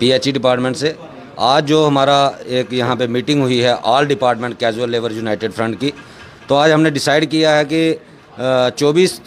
PHE department से आज जो हमारा एक यहाँ पे मीटिंग हुई है all department casual labour United front की, तो आज हमने डिसाइड किया है कि 24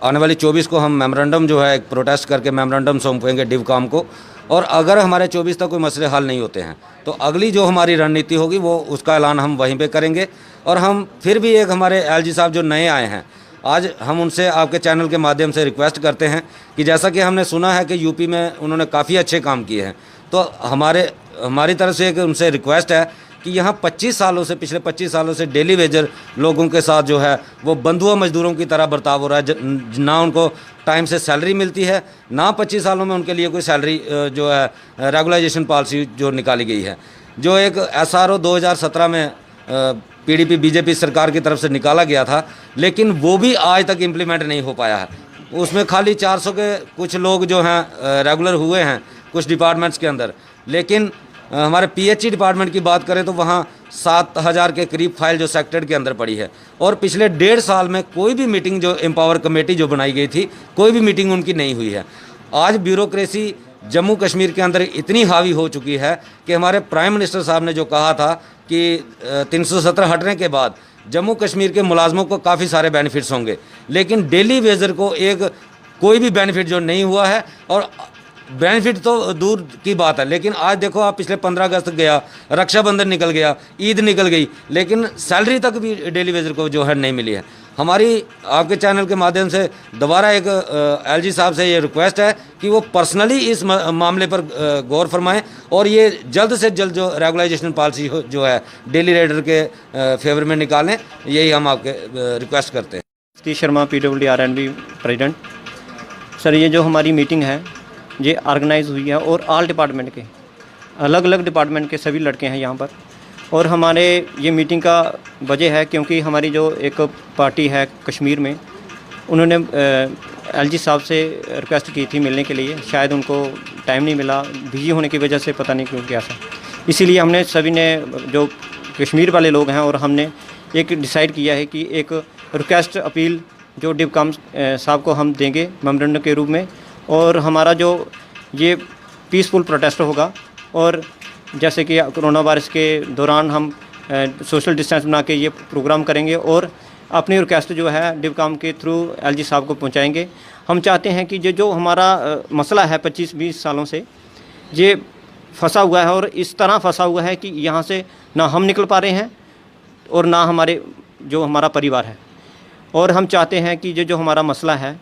आने वाली 24 को हम मेमोरेंडम जो है एक प्रोटेस्ट करके मेमोरेंडम सौंपेंगे डिवकाम को। और अगर हमारे 24 तक कोई मसले हल नहीं होते हैं तो अगली जो हमारी रणनीति होगी वो उसका ऐलान हम वहीं पे करेंगे। और हम फिर भी एक हमारे LG साहब जो नए आए हैं, आज हम उनसे आपके चैनल के माध्यम से रिक्वेस्ट करते हैं कि जैसा कि हमने सुना है कि यूपी में उन्होंने काफ़ी अच्छे काम किए हैं, तो हमारी तरफ से एक उनसे रिक्वेस्ट है कि यहाँ 25 सालों से पिछले 25 सालों से डेली वेजर लोगों के साथ जो है वो बंधुआ मजदूरों की तरह बर्ताव हो रहा है। ना उनको टाइम से सैलरी मिलती है, ना 25 सालों में उनके लिए कोई सैलरी जो है रेगुलाइजेशन पॉलिसी जो निकाली गई है, जो एक SRO 2017 में PDP BJP सरकार की तरफ से निकाला गया था, लेकिन वो भी आज तक इम्प्लीमेंट नहीं हो पाया है। उसमें खाली 400 के कुछ लोग जो हैं रेगुलर हुए हैं कुछ डिपार्टमेंट्स के अंदर, लेकिन हमारे PHE डिपार्टमेंट की बात करें तो वहाँ 7000 के करीब फाइल जो सेक्टर के अंदर पड़ी है। और पिछले 1.5 साल में कोई भी मीटिंग जो एम्पावर कमेटी जो बनाई गई थी, कोई भी मीटिंग उनकी नहीं हुई है। आज ब्यूरोक्रेसी जम्मू कश्मीर के अंदर इतनी हावी हो चुकी है कि हमारे प्राइम मिनिस्टर साहब ने जो कहा था कि 370 हटने के बाद जम्मू कश्मीर के मुलाजमों को काफ़ी सारे बेनिफिट्स होंगे, लेकिन डेली वेजर को कोई भी बेनिफिट जो नहीं हुआ है। और बेनिफिट तो दूर की बात है, लेकिन आज देखो आप, पिछले 15 अगस्त गया, रक्षाबंधन निकल गया, ईद निकल गई, लेकिन सैलरी तक भी डेली वेजर को जो है नहीं मिली है। हमारी आपके चैनल के माध्यम से दोबारा एक LG साहब से ये रिक्वेस्ट है कि वो पर्सनली इस मामले पर गौर फरमाएं और ये जल्द से जल्द जो रेगुलाइजेशन पॉलिसी जो है डेली रेडर के फेवर में निकालें, यही हम आपके रिक्वेस्ट करते हैं। Satish Sharma PWD-RNB president. Sir, ये जो हमारी मीटिंग है ये ऑर्गेनाइज़ हुई है और ऑल डिपार्टमेंट के अलग अलग डिपार्टमेंट के सभी लड़के हैं यहाँ पर। और हमारे ये मीटिंग का वजह है क्योंकि हमारी जो एक पार्टी है कश्मीर में, उन्होंने LG साहब से रिक्वेस्ट की थी मिलने के लिए, शायद उनको टाइम नहीं मिला, बिजी होने की वजह से, पता नहीं क्यों क्या था। इसीलिए हमने सभी ने, जो कश्मीर वाले लोग हैं, और हमने एक डिसाइड किया है कि एक रिक्वेस्ट अपील जो डिवकाम साहब को हम देंगे मेमोरेंडम के रूप में। और हमारा जो ये पीसफुल प्रोटेस्ट होगा, और जैसे कि कोरोना वायरस के दौरान हम सोशल डिस्टेंस बना के ये प्रोग्राम करेंगे और अपनी रिक्वेस्ट जो है डिवकाम के थ्रू LG साहब को पहुंचाएंगे। हम चाहते हैं कि जो हमारा मसला है 25-20 सालों से ये फंसा हुआ है, और इस तरह फंसा हुआ है कि यहाँ से ना हम निकल पा रहे हैं और ना हमारा परिवार है। और हम चाहते हैं कि जो हमारा मसला है,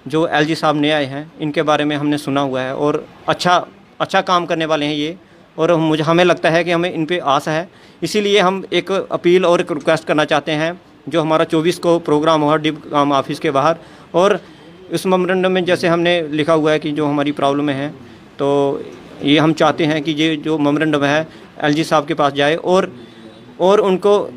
जो LG साहब नए आए हैं, इनके बारे में हमने सुना हुआ है और अच्छा काम करने वाले हैं ये, और हमें लगता है कि हमें इन पे आस है। इसीलिए हम एक अपील और एक रिक्वेस्ट करना चाहते हैं, जो हमारा 24 को प्रोग्राम हुआ डिवकाम ऑफिस के बाहर, और इस मेमोरेंडम में जैसे हमने लिखा हुआ है कि जो हमारी प्रॉब्लम है, तो ये हम चाहते हैं कि ये जो मेमोरेंडम है LG साहब के पास जाए और उनको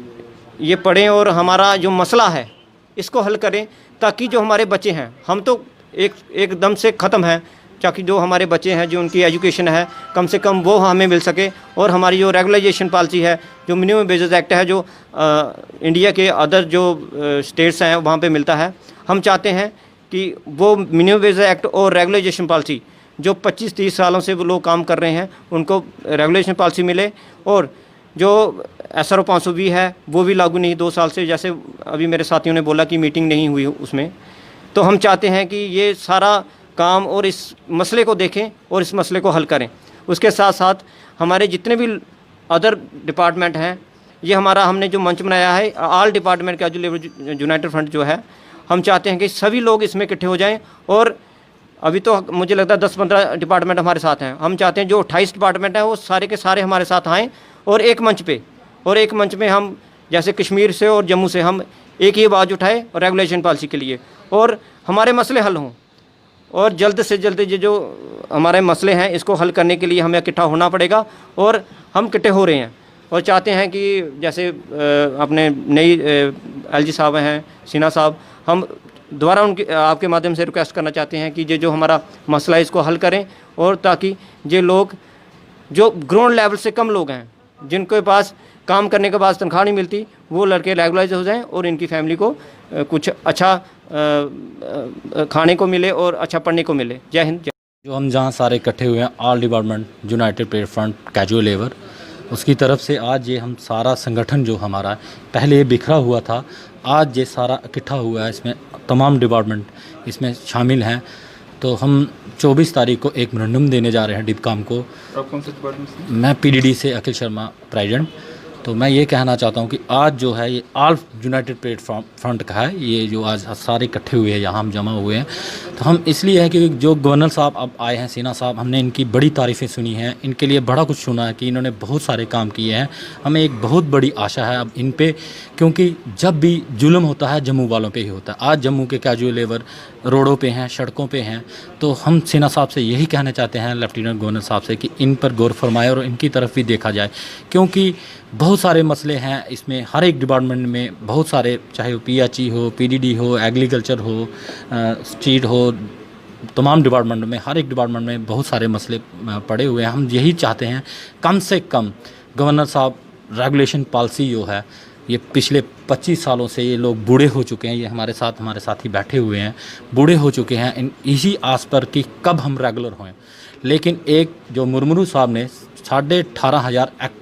ये पढ़ें और हमारा जो मसला है इसको हल करें, ताकि जो हमारे बच्चे हैं, हम तो एकदम से ख़त्म हैं, ताकि जो हमारे बच्चे हैं, जो उनकी एजुकेशन है, कम से कम वो हमें मिल सके। और हमारी जो रेगुलाइजेशन पॉलिसी है, जो मिनिमम वेजेस एक्ट है, जो इंडिया के अदर जो स्टेट्स हैं वहाँ पे मिलता है, हम चाहते हैं कि वो मिनिमम वेजेस एक्ट और रेगुलाइजेशन पॉलिसी जो 25-30 सालों से वो लोग काम कर रहे हैं, उनको रेगुलेशन पॉलिसी मिले। और जो SRO 520 है वो भी लागू नहीं 2 साल से, जैसे अभी मेरे साथियों ने बोला कि मीटिंग नहीं हुई उसमें। तो हम चाहते हैं कि ये सारा काम और इस मसले को देखें और इस मसले को हल करें। उसके साथ साथ हमारे जितने भी अदर डिपार्टमेंट हैं, ये हमने जो मंच बनाया है all department casual labour United front जो है, हम चाहते हैं कि सभी लोग इसमें इकट्ठे हो जाएं। और अभी तो मुझे लगता है 10-15 डिपार्टमेंट हमारे साथ हैं। हम चाहते हैं जो 28 डिपार्टमेंट हैं वो सारे के सारे हमारे साथ आएँ और एक मंच पे हम, जैसे कश्मीर से और जम्मू से, हम एक ही आवाज़ उठाए और रेगुलेशन पॉलिसी के लिए, और हमारे मसले हल हों। और जल्द से जल्द ये जो हमारे मसले हैं इसको हल करने के लिए हमें इकट्ठा होना पड़ेगा, और हम इकट्ठे हो रहे हैं। और चाहते हैं कि जैसे अपने नई LG साहब हैं, सिन्हा साहब, हम दोबारा आपके माध्यम से रिक्वेस्ट करना चाहते हैं कि ये जो हमारा मसला है इसको हल करें, और ताकि ये लोग जो ग्राउंड लेवल से कम लोग हैं, जिनके पास काम करने के बाद तनख्वाह नहीं मिलती, वो लड़के रेगुलाइज हो जाएं और इनकी फैमिली को कुछ अच्छा खाने को मिले और अच्छा पढ़ने को मिले। जय हिंद। जो हम जहाँ सारे इकट्ठे हुए हैं all department United player front casual labour, उसकी तरफ से आज ये हम सारा संगठन जो हमारा पहले ये बिखरा हुआ था, आज ये सारा इकट्ठा हुआ है। इसमें तमाम डिपार्टमेंट इसमें शामिल हैं। तो हम 24 तारीख को एक मेमोरेंडम देने जा रहे हैं डिपकाम को। आप कौन से डिपार्टमेंट से? मैं पीडीडी से अखिल शर्मा प्रेसिडेंट। तो मैं ये कहना चाहता हूँ कि आज जो है ये ऑल यूनाइटेड प्लेयर फ्रंट का है, ये जो आज सारे इकट्ठे हुए हैं यहाँ हम जमा हुए हैं। तो हम इसलिए है कि जो गवर्नर साहब अब आए हैं, सिन्हा साहब, हमने इनकी बड़ी तारीफ़ें सुनी हैं, इनके लिए बड़ा कुछ सुना है कि इन्होंने बहुत सारे काम किए हैं। हमें एक बहुत बड़ी आशा है अब इन पे, क्योंकि जब भी जुल्म होता है जम्मू वालों पे ही होता है। आज जम्मू के कैजुअल लेबर रोडों पे हैं, सड़कों पे हैं। तो हम सिन्हा साहब से यही कहना चाहते हैं, लेफ्टिनेंट गवर्नर साहब से, कि इन पर गौर फरमाए और इनकी तरफ भी देखा जाए, क्योंकि बहुत सारे मसले हैं इसमें। हर एक डिपार्टमेंट में बहुत सारे, चाहे वो पीएचई हो, पीडीडी हो, एग्रीकल्चर हो, स्ट्रीट हो, तमाम डिपार्टमेंट में, हर एक डिपार्टमेंट में बहुत सारे मसले पड़े हुए हैं। हम यही चाहते हैं कम से कम गवर्नर साहब रेगुलेशन पॉलिसी जो है, ये पिछले 25 सालों से ये लोग बूढ़े हो चुके हैं, ये हमारे साथी बैठे हुए हैं, बूढ़े हो चुके हैं इसी आस पर कि कब हम रेगुलर हों। लेकिन एक जो मुर्मू साहब ने 18,500 एक्ट,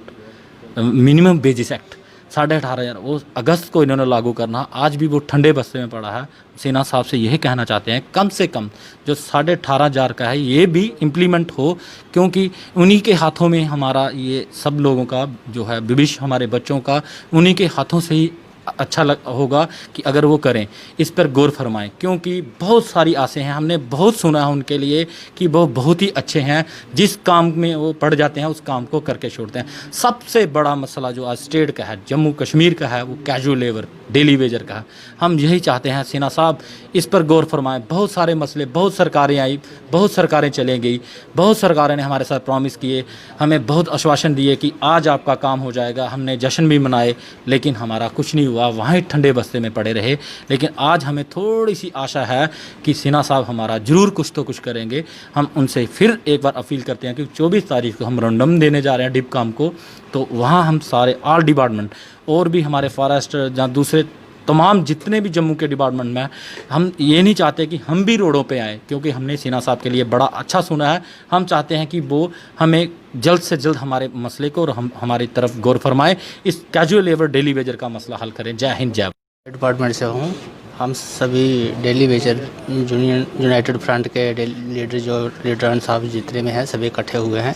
मिनिमम वेजेस एक्ट 18,500, वो अगस्त को इन्होंने लागू करना, आज भी वो ठंडे बस्ते में पड़ा है। सिन्हा साहब से यही कहना चाहते हैं कम से कम जो 18,500 का है ये भी इम्प्लीमेंट हो, क्योंकि उन्हीं के हाथों में हमारा ये सब लोगों का जो है भविष्य, हमारे बच्चों का उन्हीं के हाथों से ही अच्छा होगा कि अगर वो करें, इस पर गौर फरमाएं, क्योंकि बहुत सारी आसें हैं। हमने बहुत सुना है उनके लिए कि वो बहुत ही अच्छे हैं, जिस काम में वो पड़ जाते हैं उस काम को करके छोड़ते हैं। सबसे बड़ा मसला जो आज स्टेट का है, जम्मू कश्मीर का है, वो कैजुअल लेबर, डेली वेजर का है। हम यही चाहते हैं सिन्हा साहब इस पर गौर फरमाएं। बहुत सारे मसले, बहुत सरकारें आई, बहुत सरकारें चले गई, बहुत सरकारें ने हमारे साथ प्रॉमिस किए, हमें बहुत आश्वासन दिए कि आज आपका काम हो जाएगा। हमने जश्न भी मनाए, लेकिन हमारा कुछ नहीं हुआ, वहीं ठंडे बस्ते में पड़े रहे। लेकिन आज हमें थोड़ी सी आशा है कि सिन्हा साहब हमारा ज़रूर कुछ तो कुछ करेंगे। हम उनसे फिर एक बार अपील करते हैं कि 24 तारीख को हम मेमोरेंडम देने जा रहे हैं डिपकाम को। तो वहाँ हम सारे ऑल डिपार्टमेंट और भी हमारे फॉरेस्ट या दूसरे तमाम जितने भी जम्मू के डिपार्टमेंट में, हम ये नहीं चाहते कि हम भी रोडों पे आए, क्योंकि हमने सिन्हा साहब के लिए बड़ा अच्छा सुना है। हम चाहते हैं कि वो हमें जल्द से जल्द हमारे मसले को और हमारी तरफ गौर फरमाए, इस कैजुअल लेबर डेली वेजर का मसला हल करें। जय हिंद, जय। डिपार्टमेंट से हूँ। हम सभी डेली वेजर यूनाइटेड फ्रंट के लीडर, जो लीडर साहब जितने में हैं, सभी इकट्ठे हुए हैं।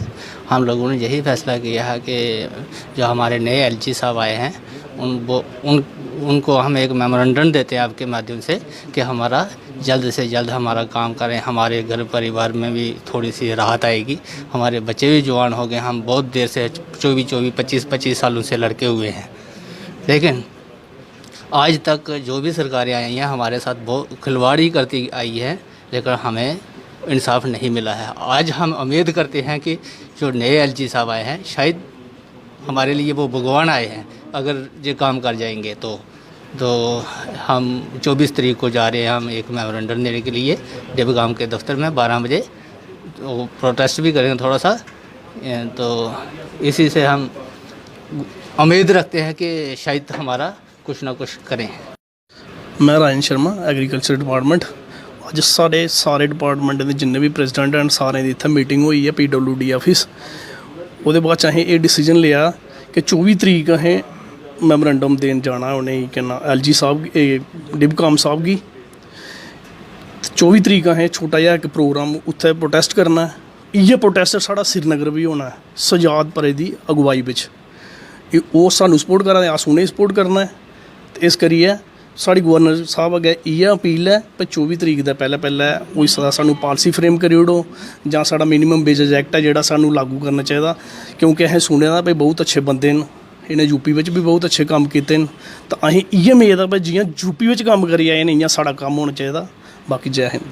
हम लोगों ने यही फैसला किया है कि जो हमारे नए एलजी साहब आए हैं उनको हम एक मेमोरेंडम देते हैं आपके माध्यम से कि हमारा जल्द से जल्द हमारा काम करें। हमारे घर परिवार में भी थोड़ी सी राहत आएगी। हमारे बच्चे भी जवान हो गए। हम बहुत देर से 25 सालों से लड़के हुए हैं, लेकिन आज तक जो भी सरकारें आई हैं हमारे साथ बहुत खिलवाड़ी करती आई है, लेकिन हमें इंसाफ नहीं मिला है। आज हम उम्मीद करते हैं कि जो नए एलजी साहब आए हैं, शायद हमारे लिए वो भगवान आए हैं। अगर ये काम कर जाएंगे तो हम 24 तारीख को जा रहे हैं हम एक मेमोरेंडम देने के लिए डिपकाम के दफ्तर में 12 बजे। तो प्रोटेस्ट भी करेंगे थोड़ा सा। तो इसी से हम उम्मीद रखते हैं कि शायद हमारा कुछ ना कुछ करें। मैं राजन शर्मा, एग्रीकल्चर डिपार्टमेंट। अज सारे डिपार्टमेंट के जिन्ने भी प्रेजिडेंट हैं सारे दी इत्थे मीटिंग हुई है PWD ऑफिस। वो बाद असें ये डिसीजन लिया कि 24 तरीक असें मैमोरेंडम देन जाना उन्हें कहना LG साहब डिपकाम साहब गी। 24 तरीक असें छोटा जिहा इक प्रोग्राम उत्थे प्रोटेस्ट करना है। इ'यै प्रोटेस्ट साढ़ा श्रीनगर भी होना है, सजाद परे दी अगुवाई बिच। ओह् सानूं सपोर्ट करा दे, अस उ'नें सपोर्ट करना है। ते इस करियै साढ़ी गवर्नर साहब अग्गें इ'यै अपील है कि 24 तरीक दा पैह्ले होई सकदा सानूं पॉलिसी फ्रेम करी ओड़ो, जां साढ़ा मिनिमम वेजेज एक्ट है जेह्ड़ा सानूं लागू करना चाहिदा। क्योंकि असें सुने दा भाई बहुत अच्छे बंदे न, इन्हें यूपी बिच भी बहुत अच्छे कम्म कीते न। तो असें इ'यै मेद है भाई जि'यां यूपी बिच कम्म करी आए न इ'यां साढ़ा कम्म होना चाहिदा। बाकी जय हिंद।